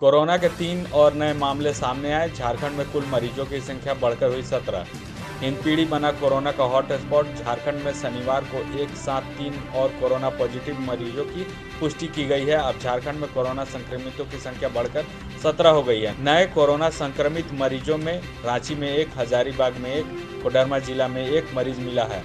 Corona के 3 और नए मामले सामने आए। झारखंड में कुल मरीजों की संख्या बढ़कर हुई 17। हिंदपीढ़ी बना कोरोना का हॉटस्पॉट। झारखंड में शनिवार को एक साथ 3 और कोरोना पॉजिटिव मरीजों की पुष्टि की गई है। अब झारखंड में कोरोना संक्रमितों की संख्या बढ़कर 17 हो गई है। नए कोरोना संक्रमित मरीजों में रांची में 1, हजारीबाग में 1, कोडरमा जिला में 1 मरीज मिला है।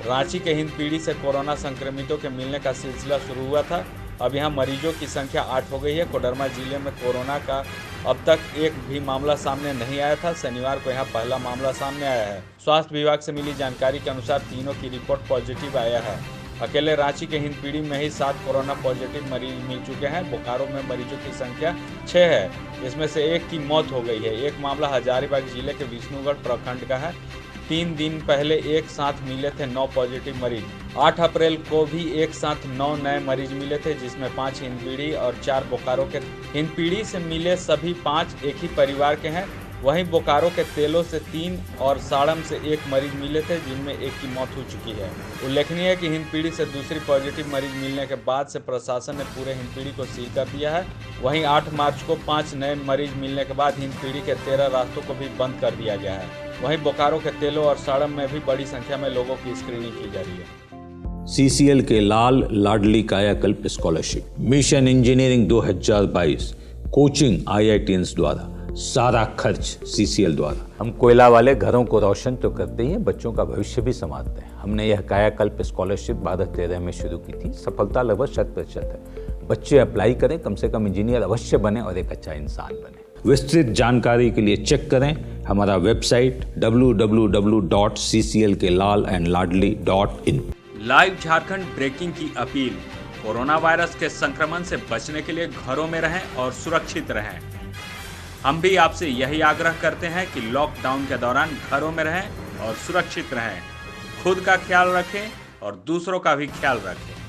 रांची के हिंदपीढ़ी से कोरोना संक्रमितों के मिलने का सिलसिला शुरू हुआ था। अब यहां मरीजों की संख्या 8 हो गई है। कोडरमा जिले में कोरोना का अब तक एक भी मामला सामने नहीं आया था। शनिवार को यहां पहला मामला सामने आया है। स्वास्थ्य विभाग से मिली जानकारी के अनुसार तीनों की रिपोर्ट पॉजिटिव आया है। अकेले रांची के हिंदपीढ़ी में ही 7 कोरोना पॉजिटिव मरीज मिल चुके हैं। बोकारो में मरीजों की संख्या 6 है, इसमें से 1 की मौत हो गई है। एक मामला हजारीबाग जिले के विष्णुगढ़ प्रखंड का है। 3 दिन पहले एक साथ मिले थे 9 पॉजिटिव मरीज। 8 अप्रैल को भी एक साथ 9 नए मरीज मिले थे, जिसमें 5 हिंदपीढ़ी और 4 बोकारो के। हिंदपीढ़ी से मिले सभी 5 एक ही परिवार के हैं। वहीं बोकारो के तेलो से 3 और साड़म से 1 मरीज मिले थे, जिनमें 1 की मौत हो चुकी है। उल्लेखनीय है कि हिंदपीढ़ी से दूसरी पॉजिटिव मरीज मिलने के बाद से प्रशासन ने पूरे हिंदपीढ़ी को सील कर दिया है। वहीं 8 मार्च को 5 नए मरीज मिलने के बाद हिंदपीढ़ी के 13 रास्तों को भी बंद कर दिया गया है। वहीं बोकारो के तेलो और साड़म में भी बड़ी संख्या में लोगों की स्क्रीनिंग की जा रही है। सीसीएल के लाल लाडली कायाकल्प scholarship, mission engineering 2022, coaching IITians द्वारा, सारा खर्च सीसीएल द्वारा। हम कोयला वाले घरों को रोशन तो करते ही हैं, बच्चों का भविष्य भी संवारते हैं। हमने यह कायाकल्प स्कॉलरशिप 2013 में शुरू की थी। सफलता लगभग 100% है। बच्चे अप्लाई करें, कम से कम इंजीनियर अवश्य बने और एक अच्छा इंसान बने। विस्तृत जानकारी के लिए चेक करें हमारा website www.cclkelalandladli.in। Live Jharkhand breaking की अपील। कोरोना वायरस के संक्रमण से बचने के लिए घरों में रहें और सुरक्षित रहें। हम भी आपसे यही आग्रह करते हैं कि लॉकडाउन के दौरान घरों में रहें और सुरक्षित रहें। खुद का ख्याल रखें और दूसरों का भी ख्याल रखें।